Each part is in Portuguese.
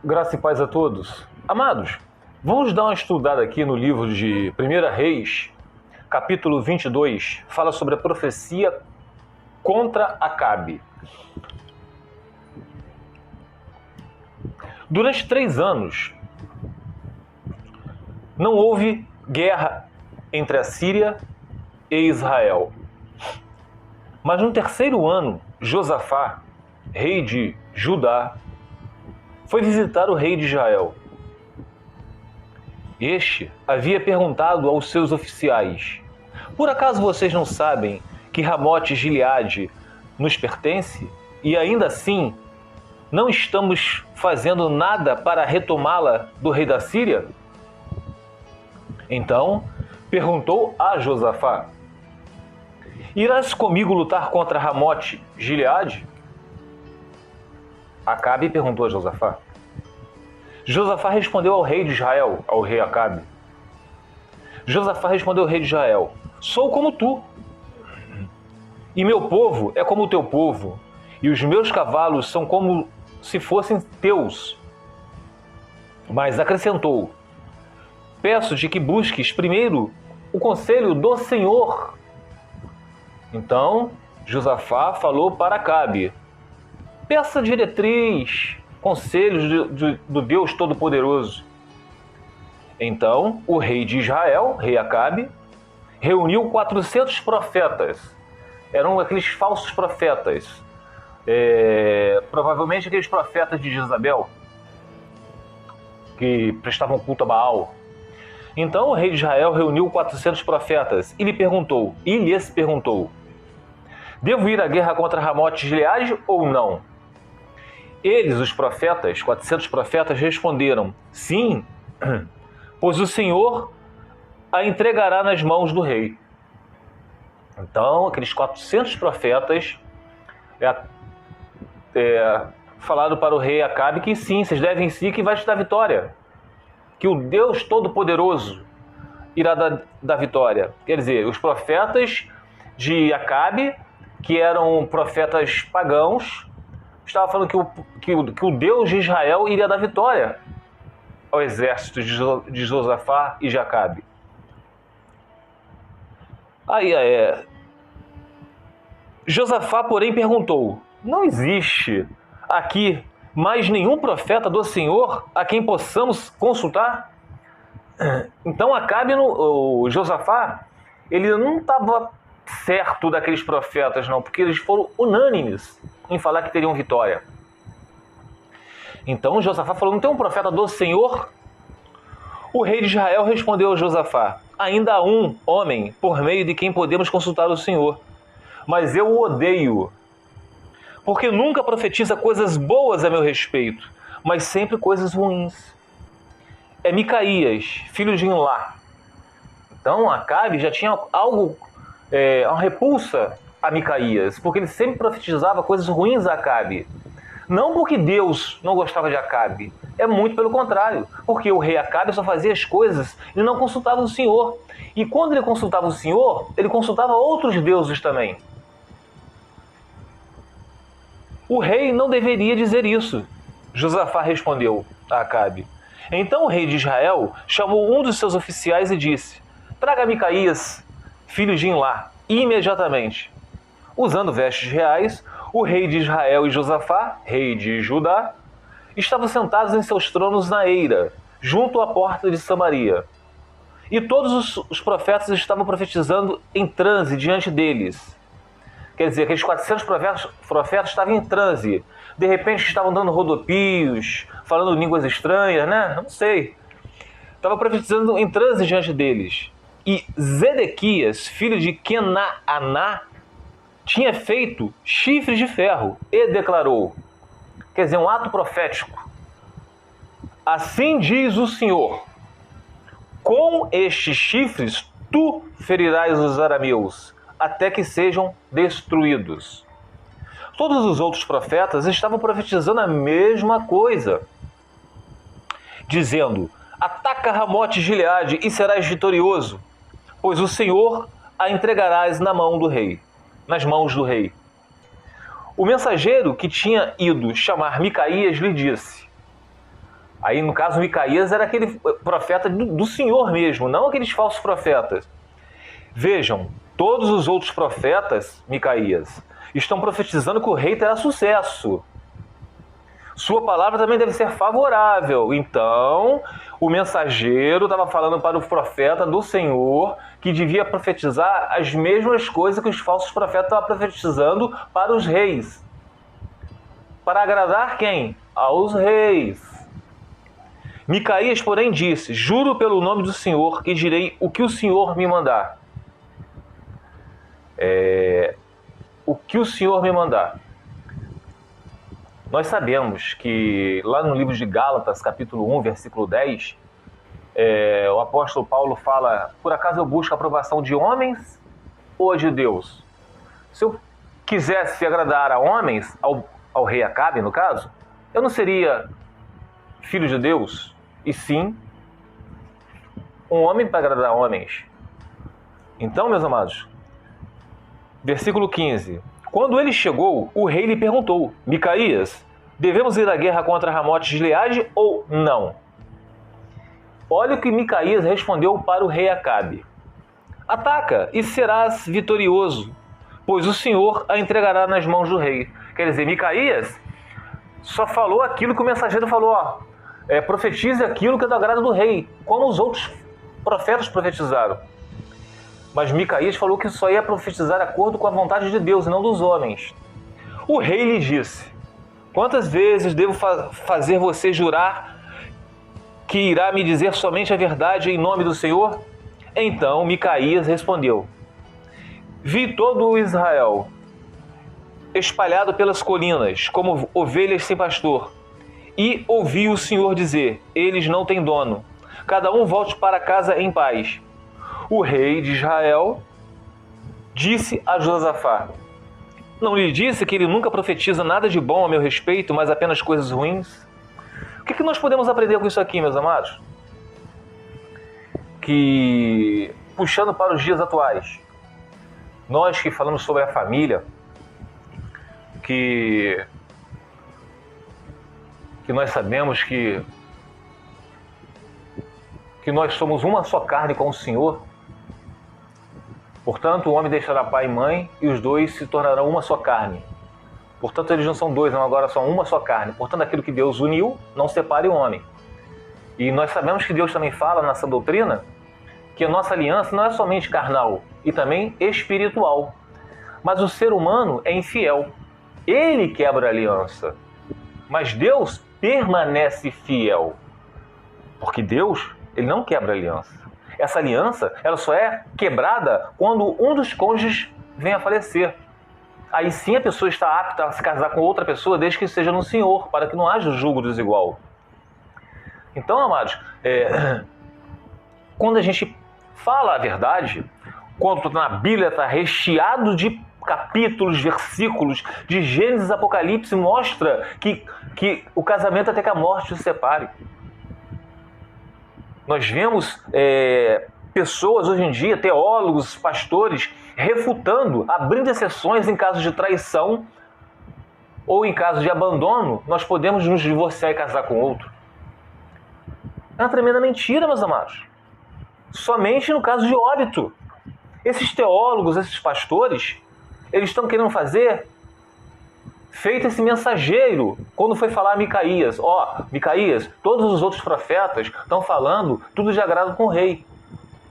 Graça e paz a todos. Amados, vamos dar uma estudada aqui no livro de 1 Reis, capítulo 22, fala sobre a profecia contra Acabe. Durante 3 anos, não houve guerra entre a Síria e Israel. Mas no 3º ano, Josafá, rei de Judá, foi visitar o rei de Israel. Este havia perguntado aos seus oficiais: por acaso vocês não sabem que Ramote-Gileade nos pertence? E ainda assim, não estamos fazendo nada para retomá-la do rei da Síria? Então, perguntou a Josafá: irás comigo lutar contra Ramote-Gileade? Acabe perguntou a Josafá. Josafá respondeu ao rei de Israel, ao rei Acabe. Josafá respondeu ao rei de Israel: sou como tu, e meu povo é como o teu povo, e os meus cavalos são como se fossem teus. Mas acrescentou: peço-te que busques primeiro o conselho do Senhor. Então Josafá falou para Acabe: peça diretriz, conselhos do Deus Todo-Poderoso. Então o rei de Israel, rei Acabe, reuniu 400 profetas. Eram aqueles falsos profetas, provavelmente aqueles profetas de Jezabel, que prestavam culto a Baal. Então o rei de Israel reuniu 400 profetas e lhes perguntou: devo ir à guerra contra Ramote-Gileade ou não? Eles, os profetas, 400 profetas, responderam: sim, pois o Senhor a entregará nas mãos do rei. Então, aqueles 400 profetas falaram para o rei Acabe que sim, vocês devem sim, que vai te dar vitória. Que o Deus Todo-Poderoso irá dar vitória. Quer dizer, os profetas de Acabe, que eram profetas pagãos, estava falando que o Deus de Israel iria dar vitória ao exército de Josafá e de Acabe. Josafá, porém, perguntou: não existe aqui mais nenhum profeta do Senhor a quem possamos consultar? Então o Josafá, ele não estava certo daqueles profetas, não, porque eles foram unânimes em falar que teriam vitória. Então Josafá falou: não tem um profeta do Senhor? O rei de Israel respondeu a Josafá: ainda há um homem por meio de quem podemos consultar o Senhor, mas eu o odeio, porque nunca profetiza coisas boas a meu respeito, mas sempre coisas ruins. É Micaías, filho de Imlá. Então Acabe já tinha uma repulsa a Micaías, porque ele sempre profetizava coisas ruins a Acabe. Não porque Deus não gostava de Acabe, é muito pelo contrário, porque o rei Acabe só fazia as coisas e não consultava o Senhor. E quando ele consultava o Senhor, ele consultava outros deuses também. O rei não deveria dizer isso, Josafá respondeu a Acabe. Então o rei de Israel chamou um dos seus oficiais e disse: traga Micaías, filho de Imlá, imediatamente. Usando vestes reais, o rei de Israel e Josafá, rei de Judá, estavam sentados em seus tronos na eira, junto à porta de Samaria. E todos os profetas estavam profetizando em transe diante deles. Quer dizer, aqueles 400 profetas estavam em transe. De repente estavam dando rodopios, falando línguas estranhas, né? Não sei. Estavam profetizando em transe diante deles. E Zedequias, filho de Kenaaná, tinha feito chifres de ferro e declarou, quer dizer, um ato profético: assim diz o Senhor, com estes chifres tu ferirás os arameus, até que sejam destruídos. Todos os outros profetas estavam profetizando a mesma coisa, dizendo: ataca Ramote-Gileade e serás vitorioso, pois o Senhor a entregarás nas mãos do rei. O mensageiro que tinha ido chamar Micaías lhe disse: Aí, no caso, Micaías era aquele profeta do Senhor mesmo, não aqueles falsos profetas. Vejam, todos os outros profetas, Micaías, estão profetizando que o rei terá sucesso. Sua palavra também deve ser favorável. Então, o mensageiro estava falando para o profeta do Senhor que devia profetizar as mesmas coisas que os falsos profetas estavam profetizando para os reis. Para agradar quem? Aos reis. Micaías, porém, disse: juro pelo nome do Senhor que direi o que o Senhor me mandar. O que o Senhor me mandar. Nós sabemos que lá no livro de Gálatas, capítulo 1, versículo 10, o apóstolo Paulo fala: por acaso eu busco a aprovação de homens ou de Deus? Se eu quisesse agradar a homens, ao rei Acabe, no caso, eu não seria filho de Deus, e sim um homem para agradar homens. Então, meus amados, versículo 15. Quando ele chegou, o rei lhe perguntou: Micaías, devemos ir à guerra contra Ramote de Gileade ou não? Olha o que Micaías respondeu para o rei Acabe: ataca e serás vitorioso, pois o Senhor a entregará nas mãos do rei. Quer dizer, Micaías só falou aquilo que o mensageiro falou, profetize aquilo que é do agrado do rei, como os outros profetas profetizaram. Mas Micaías falou que só ia profetizar de acordo com a vontade de Deus e não dos homens. O rei lhe disse: quantas vezes devo fazer você jurar que irá me dizer somente a verdade em nome do Senhor? Então Micaías respondeu: vi todo o Israel espalhado pelas colinas, como ovelhas sem pastor, e ouvi o Senhor dizer: eles não têm dono, cada um volte para casa em paz. O rei de Israel disse a Josafá: não lhe disse que ele nunca profetiza nada de bom a meu respeito, mas apenas coisas ruins? O que nós podemos aprender com isso aqui, meus amados? Que, puxando para os dias atuais, nós que falamos sobre a família, que nós sabemos que nós somos uma só carne com o Senhor. Portanto, o homem deixará pai e mãe e os dois se tornarão uma só carne. Portanto, eles não são dois, não, agora são uma só carne. Portanto, aquilo que Deus uniu, não separe o homem. E nós sabemos que Deus também fala nessa doutrina que a nossa aliança não é somente carnal e também espiritual. Mas o ser humano é infiel. Ele quebra a aliança. Mas Deus permanece fiel. Porque Deus, ele não quebra a aliança. Essa aliança, ela só é quebrada quando um dos cônjuges vem a falecer. Aí sim a pessoa está apta a se casar com outra pessoa, desde que seja no Senhor, para que não haja julgo desigual. Então, amados, quando a gente fala a verdade, quando na Bíblia está recheado de capítulos, versículos, de Gênesis, Apocalipse, mostra que o casamento até que a morte se separe. Nós vemos pessoas hoje em dia, teólogos, pastores, refutando, abrindo exceções em caso de traição ou em caso de abandono, nós podemos nos divorciar e casar com outro. É uma tremenda mentira, meus amados. Somente no caso de óbito. Esses teólogos, esses pastores, eles estão querendo fazer feito esse mensageiro, quando foi falar a Micaías. Micaías, todos os outros profetas estão falando tudo de agrado com o rei,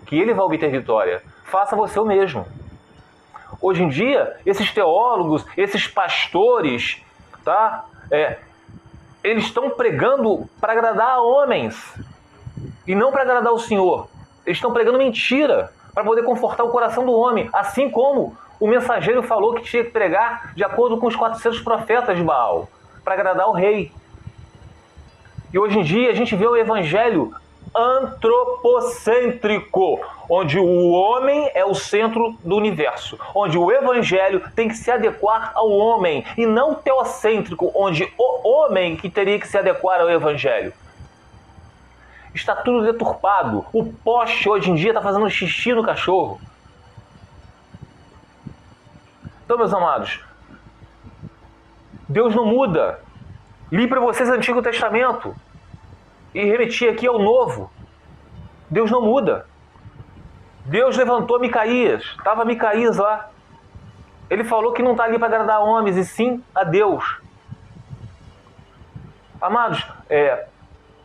que ele vai obter vitória. Faça você o mesmo. Hoje em dia, esses teólogos, esses pastores, eles estão pregando para agradar a homens e não para agradar o Senhor. Eles estão pregando mentira para poder confortar o coração do homem, assim como o mensageiro falou que tinha que pregar de acordo com os 400 profetas de Baal, para agradar o rei. E hoje em dia a gente vê o evangelho antropocêntrico, onde o homem é o centro do universo, onde o evangelho tem que se adequar ao homem, e não teocêntrico, onde o homem que teria que se adequar ao evangelho. Está tudo deturpado. O poste hoje em dia está fazendo xixi no cachorro. Então, meus amados, Deus não muda. Li para vocês o Antigo Testamento. e remetia aqui ao novo. Deus não muda. Deus levantou Micaías, estava Micaías lá. Ele falou que não está ali para agradar homens, e sim a Deus. Amados,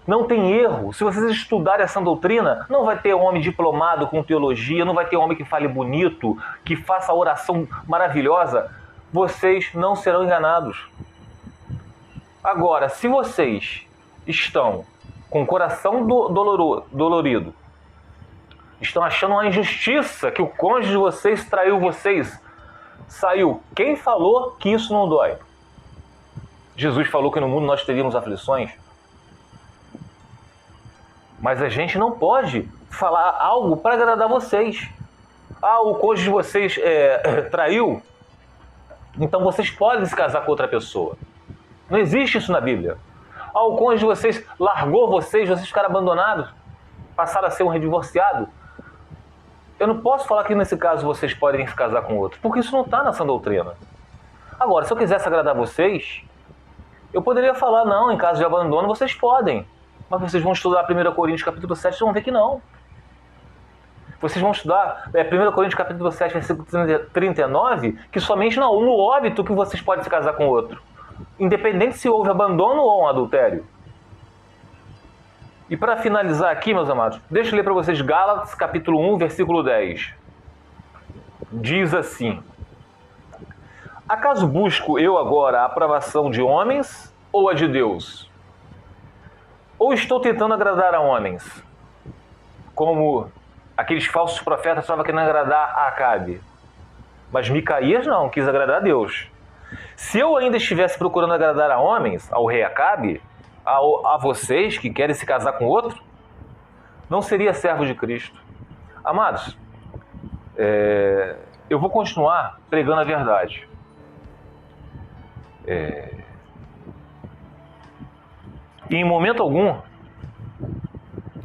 não tem erro. Se vocês estudarem essa doutrina, não vai ter homem diplomado com teologia, não vai ter homem que fale bonito, que faça oração maravilhosa. Vocês não serão enganados. Agora, se vocês estão com o coração dolorido, estão achando uma injustiça que o cônjuge de vocês traiu vocês, saiu. Quem falou que isso não dói? Jesus falou que no mundo nós teríamos aflições. Mas a gente não pode falar algo para agradar vocês. O cônjuge de vocês traiu, então vocês podem se casar com outra pessoa. Não existe isso na Bíblia. O cônjuge de vocês largou vocês ficaram abandonados, passaram a ser um divorciado. Eu não posso falar que nesse caso vocês podem se casar com outro, porque isso não está nessa doutrina. Agora, se eu quisesse agradar vocês, eu poderia falar, não, em caso de abandono vocês podem. Mas vocês vão estudar 1 Coríntios capítulo 7 e vão ver que não. Vocês vão estudar 1 Coríntios capítulo 7, versículo 39, que somente no óbito que vocês podem se casar com outro. Independente se houve abandono ou um adultério. E para finalizar aqui, meus amados, deixa eu ler para vocês Gálatas capítulo 1, versículo 10. Diz assim: acaso busco eu agora a aprovação de homens ou a de Deus? Ou estou tentando agradar a homens? Como aqueles falsos profetas estavam querendo agradar a Acabe. Mas Micaías não, quis agradar a Deus. Se eu ainda estivesse procurando agradar a homens, ao rei Acabe, a vocês que querem se casar com outro, não seria servo de Cristo. Amados, eu vou continuar pregando a verdade. E em momento algum,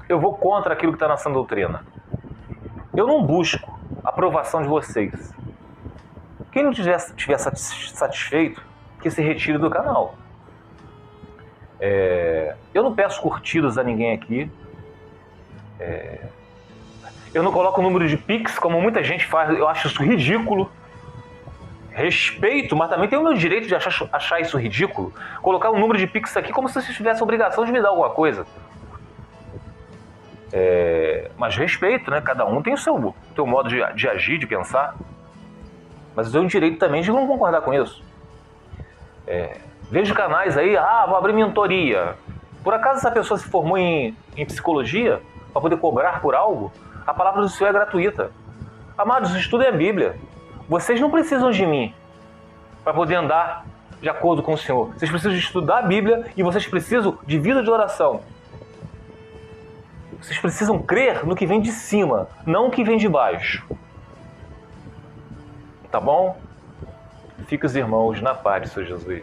eu vou contra aquilo que está na sã doutrina. Eu não busco a aprovação de vocês. Quem não estiver satisfeito, que se retire do canal. Eu não peço curtidas a ninguém aqui. Eu não coloco o número de Pix, como muita gente faz. Eu acho isso ridículo. Respeito, mas também tenho o meu direito de achar isso ridículo. Colocar um número de Pix aqui como se vocês tivessem a obrigação de me dar alguma coisa. Mas respeito, né? Cada um tem o seu modo de agir, de pensar. Mas eu tenho o direito também de não concordar com isso. Vejo canais aí, vou abrir mentoria. Por acaso essa pessoa se formou em psicologia para poder cobrar por algo? A palavra do Senhor é gratuita. Amados, estudem a Bíblia. Vocês não precisam de mim para poder andar de acordo com o Senhor. Vocês precisam de estudar a Bíblia e vocês precisam de vida de oração. Vocês precisam crer no que vem de cima, não o que vem de baixo. Tá bom? Fica os irmãos na paz, Senhor Jesus.